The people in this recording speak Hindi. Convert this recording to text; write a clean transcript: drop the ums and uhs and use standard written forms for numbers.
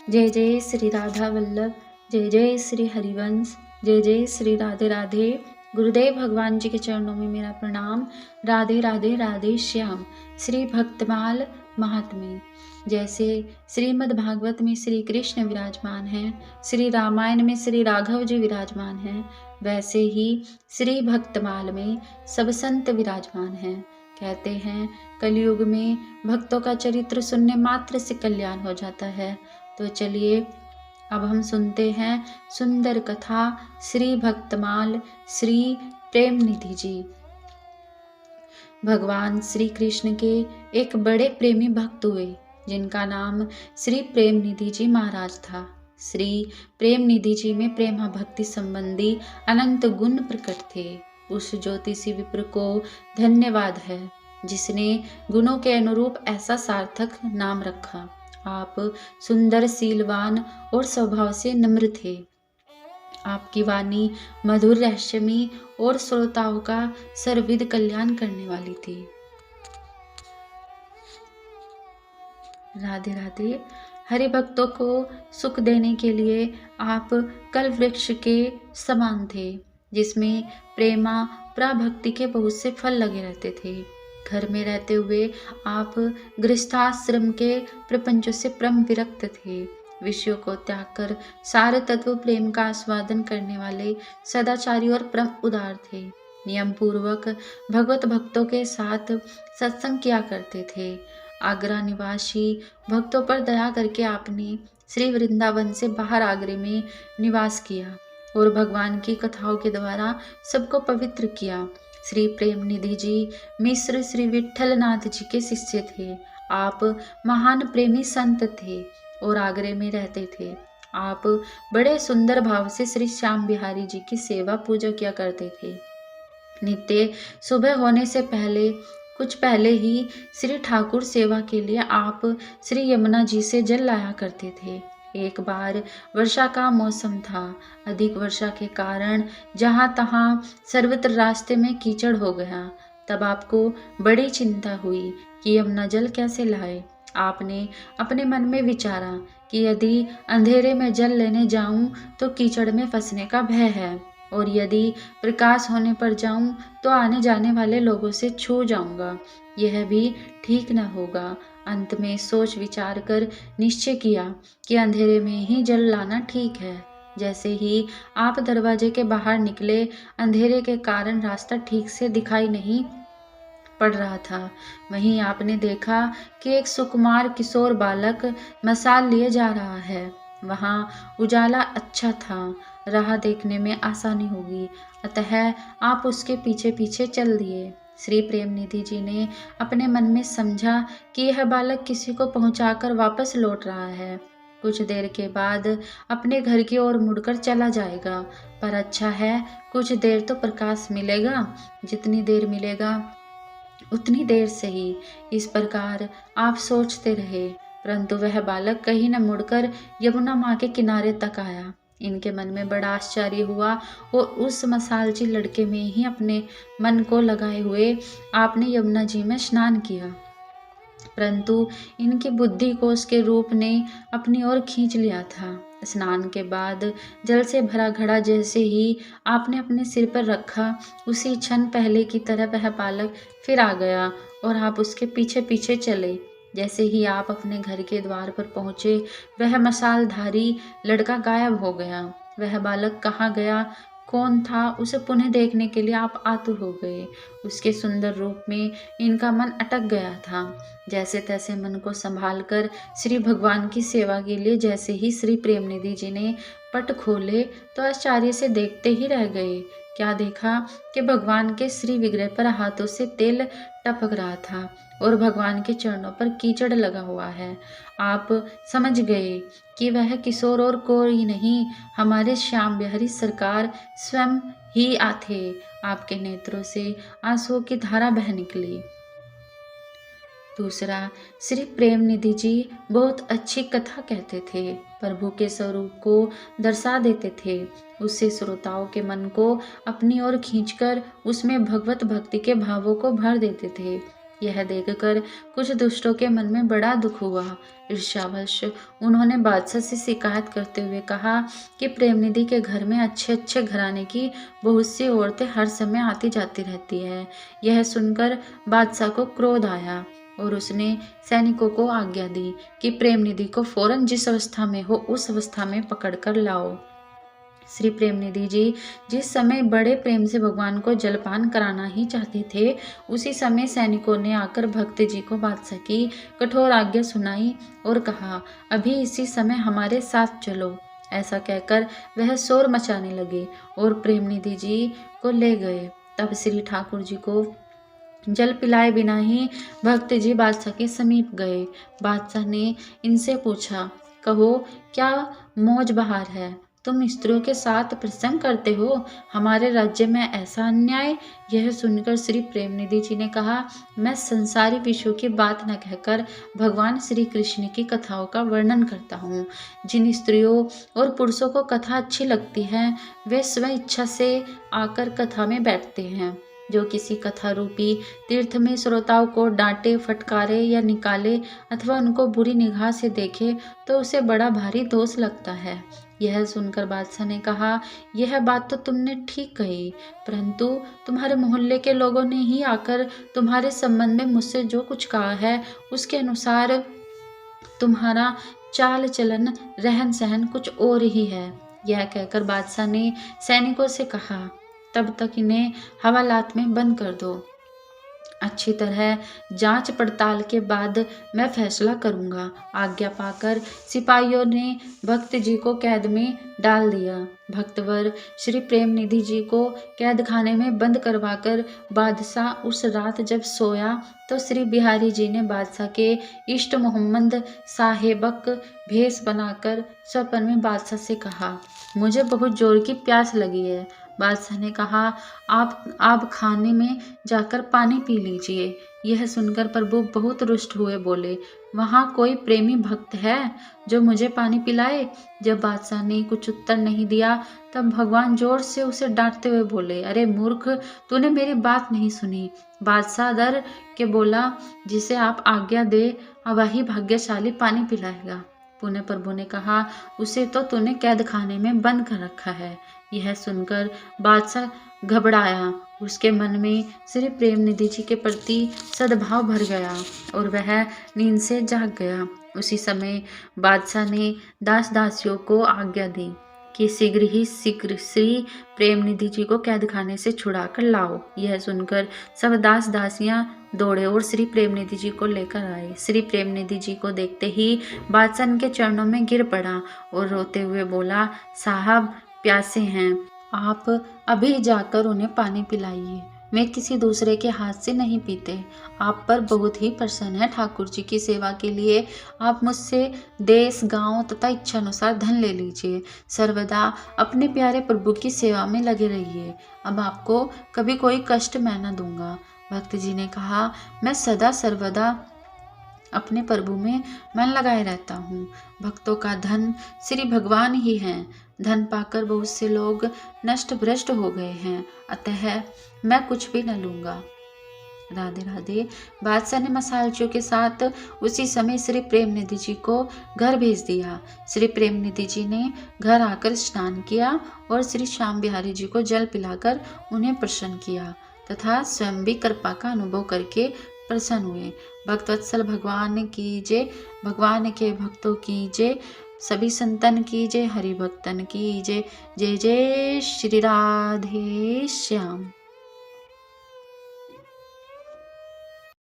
जय जय श्री राधा वल्लभ, जय जय श्री हरिवंश, जय जय श्री राधे राधे। गुरुदेव भगवान जी के चरणों में मेरा प्रणाम। राधे राधे राधे श्याम। श्री भक्तमाल महात्म्य। जैसे श्रीमद् भागवत में श्री कृष्ण विराजमान हैं, श्री रामायण में श्री राघव जी विराजमान हैं, वैसे ही श्री भक्तमाल में सब संत विराजमान हैं। कहते हैं कलयुग में भक्तों का चरित्र सुनने मात्र से कल्याण हो जाता है। तो चलिए अब हम सुनते हैं सुंदर कथा श्री भक्तमाल श्री प्रेम निधि जी। भगवान श्री कृष्ण के एक बड़े प्रेमी भक्त हुए जिनका नाम श्री प्रेम निधि जी महाराज था। श्री प्रेम निधि जी में प्रेमा भक्ति संबंधी अनंत गुण प्रकट थे। उस ज्योतिषी विप्र को धन्यवाद है जिसने गुणों के अनुरूप ऐसा सार्थक नाम रखा। आप सुंदर, शीलवान और स्वभाव से नम्र थे। आपकी वाणी मधुर, रहस्यमयी और श्रोताओं का सर्वविध कल्याण करने वाली थी। राधे राधे। हरि भक्तों को सुख देने के लिए आप कल्प वृक्ष के समान थे जिसमें प्रेमा प्राभक्ति के बहुत से फल लगे रहते थे। घर में रहते हुए आप गृहस्थाश्रम के प्रपंचों से परम विरक्त थे। विषयों को त्याग कर सारे तत्व प्रेम का आस्वादन करने वाले सदाचारी और परम उदार थे। नियम पूर्वक भगवत भक्तों के साथ सत्संग किया करते थे। आगरा निवासी भक्तों पर दया करके आपने श्री वृंदावन से बाहर आगरे में निवास किया और भगवान की कथाओं के द्वारा सबको पवित्र किया। श्री प्रेम निधि जी मिश्र श्री विठल नाथ जी के शिष्य थे। आप महान प्रेमी संत थे और आगरे में रहते थे। आप बड़े सुंदर भाव से श्री श्याम बिहारी जी की सेवा पूजा किया करते थे। नित्य सुबह होने से कुछ पहले ही श्री ठाकुर सेवा के लिए आप श्री यमुना जी से जल लाया करते थे। एक बार वर्षा का मौसम था। अधिक वर्षा के कारण जहाँ तहाँ सर्वत्र रास्ते में कीचड़ हो गया। तब आपको बड़ी चिंता हुई कि यमुना जल कैसे लाए। आपने अपने मन में विचारा कि यदि अंधेरे में जल लेने जाऊं तो कीचड़ में फंसने का भय है और यदि प्रकाश होने पर जाऊं तो आने जाने वाले लोगों से छू जाऊंगा, यह भी ठीक न होगा। अंत में सोच विचार कर निश्चय किया कि अंधेरे में ही जल लाना ठीक है। जैसे ही आप दरवाजे के बाहर निकले, अंधेरे के कारण रास्ता ठीक से दिखाई नहीं पड़ रहा था। वहीं आपने देखा कि एक सुकुमार किशोर बालक मशाल लिए जा रहा है। वहाँ उजाला अच्छा था, राह देखने में आसानी होगी, अतः आप उसके पीछे पीछे चल दिए। श्री प्रेम निधि जी ने अपने मन में समझा कि यह बालक किसी को पहुंचाकर वापस लौट रहा है। कुछ देर के बाद अपने घर की ओर मुड़कर चला जाएगा, पर अच्छा है कुछ देर तो प्रकाश मिलेगा। जितनी देर मिलेगा उतनी देर से ही। इस प्रकार आप सोचते रहे, परंतु वह बालक कहीं न मुड़कर यमुना माँ के किनारे तक आया। इनके मन में बड़ा आश्चर्य हुआ और उस मसालची लड़के में ही अपने मन को लगाए हुए आपने यमुना जी में स्नान किया, परंतु इनकी बुद्धि को उसके रूप ने अपनी ओर खींच लिया था। स्नान के बाद जल से भरा घड़ा जैसे ही आपने अपने सिर पर रखा, उसी क्षण पहले की तरह वह बालक फिर आ गया और आप उसके पीछे पीछे चले। जैसे ही आप अपने घर के द्वार पर पहुंचे, वह मशालधारी लड़का गायब हो गया। वह बालक कहाँ गया, कौन था, उसे पुनः देखने के लिए आप आतुर हो गए। उसके सुंदर रूप में इनका मन अटक गया था। जैसे तैसे मन को संभाल कर श्री भगवान की सेवा के लिए जैसे ही श्री प्रेम निधि जी ने पट खोले तो आश्चर्य से देखते ही रह गए। क्या देखा कि भगवान के श्री विग्रह पर हाथों से तेल टपक रहा था और भगवान के चरणों पर कीचड़ लगा हुआ है। आप समझ गए कि वह किशोर और कोई नहीं, हमारे श्याम बिहारी सरकार स्वयं ही थे। आपके नेत्रों से आंसुओं की धारा बह निकली। दूसरा, श्री प्रेम निधि जी बहुत अच्छी कथा कहते थे, प्रभु के स्वरूप को दर्शा देते थे। उससे श्रोताओं के मन को अपनी ओर खींचकर उसमें भगवत भक्ति के भावों को भर देते थे। यह देखकर कुछ दुष्टों के मन में बड़ा दुख हुआ। ईर्ष्यावश उन्होंने बादशाह से शिकायत करते हुए कहा कि प्रेमनिधि के घर में अच्छे अच्छे घराने की बहुत सी औरतें हर समय आती जाती रहती है। यह सुनकर बादशाह को क्रोध आया और उसने सैनिकों को आज्ञा दी कि प्रेमनिधि को फौरन जिस अवस्था में हो उस अवस्था में पकड़कर लाओ। श्री प्रेमनिधि जी जिस समय बड़े प्रेम से भगवान को जलपान कराना ही चाहते थे, उसी समय सैनिकों ने आकर भक्त जी को बादशाह की कठोर आज्ञा सुनाई और कहा, अभी इसी समय हमारे साथ चलो। ऐसा कहकर वह शोर मचाने लगे और प्रेमनिधि जी को ले गए। तब श्री ठाकुर जी को जल पिलाए बिना ही भक्त जी बादशाह के समीप गए। बादशाह ने इनसे पूछा, कहो क्या मौज बहार है? तुम स्त्रियों के साथ प्रसंग करते हो? हमारे राज्य में ऐसा अन्याय? यह सुनकर श्री प्रेमनिधि जी ने कहा, मैं संसारी विषयों की बात न कहकर भगवान श्री कृष्ण की कथाओं का वर्णन करता हूँ। जिन स्त्रियों और पुरुषों को कथा अच्छी लगती है, वे स्व इच्छा से आकर कथा में बैठते हैं। जो किसी कथा रूपी तीर्थ में श्रोताओं को डांटे, फटकारे या निकाले अथवा उनको बुरी निगाह से देखे तो उसे बड़ा भारी दोष लगता है। यह सुनकर बादशाह ने कहा, यह बात तो तुमने ठीक कही, परंतु तुम्हारे मोहल्ले के लोगों ने ही आकर तुम्हारे संबंध में मुझसे जो कुछ कहा है उसके अनुसार तुम्हारा चाल चलन रहन सहन कुछ और ही है। यह कहकर बादशाह ने सैनिकों से कहा, तब तक इन्हें हवालात में बंद कर दो। अच्छी तरह जांच पड़ताल के बाद मैं फैसला करूंगा। आज्ञा पाकर सिपाहियों ने भक्त जी को कैद में डाल दिया। भक्तवर श्री प्रेमनिधि जी को कैद खाने में बंद करवाकर बादशाह उस रात जब सोया तो श्री बिहारी जी ने बादशाह के इष्ट मोहम्मद साहेबक भेष बनाकर स्वप्न में बादशाह से कहा, मुझे बहुत जोर की प्यास लगी है। बादशाह ने कहा, आप खाने में जाकर पानी पी लीजिए। यह सुनकर प्रभु बहुत रुष्ट हुए, बोले, वहाँ कोई प्रेमी भक्त है जो मुझे पानी पिलाए? जब बादशाह ने कुछ उत्तर नहीं दिया तब भगवान जोर से उसे डांटते हुए बोले, अरे मूर्ख, तूने मेरी बात नहीं सुनी। बादशाह डर के बोला, जिसे आप आज्ञा दे वही भाग्यशाली पानी पिलाएगा। पुनः प्रभु ने कहा, उसे तो तूने कैद खाने में बंद कर रखा है। यह सुनकर बादशाह घबराया। उसके मन में श्री प्रेमनिधि जी के प्रति सद्भाव भर गया और वह नींद से जाग गया। उसी समय बादशाह ने दास दासियों को आज्ञा दी कि शीघ्र श्री प्रेमनिधि जी को कैद खाने से छुड़ाकर लाओ। यह सुनकर सब दास दासियां दौड़े और श्री प्रेमनिधि जी को लेकर आए। श्री प्रेमनिधि जी को देखते ही बादशाह के चरणों में गिर पड़ा और रोते हुए बोला, साहब प्यासे हैं, आप अभी जाकर उन्हें पानी पिलाइए। मैं किसी दूसरे के हाथ से नहीं पीते। आप पर बहुत ही प्रसन्न है ठाकुर जी की सेवा के लिए आप मुझसे देश, गांव तथा इच्छानुसार धन ले लीजिए। सर्वदा अपने प्यारे प्रभु की सेवा में लगे रहिए। अब आपको कभी कोई कष्ट मैं न दूंगा। भक्त जी ने कहा, मैं सदा सर्वदा अपने प्रभु में मन लगाए रहता हूँ। भक्तों का धन श्री भगवान ही हैं। धन पाकर बहुत से लोग नष्ट भ्रष्ट हो गए हैं, अतः मैं कुछ भी न लूंगा। राधे राधे। बादशाह ने मसालचों के साथ उसी समय श्री प्रेमनिधि जी को घर भेज दिया। श्री प्रेमनिधि जी ने घर आकर स्नान किया और श्री श्याम बिहारी जी को जल पिलाकर उन्हें प्रसन्न किया तथा स्वयं भी कृपा का अनुभव करके प्रसन्न हुए। भक्तवत्सल भगवान की जय, भगवान के भक्तों की जय, सभी संतन की जय, हरि भक्तन की जय। जय जय श्री राधे श्याम।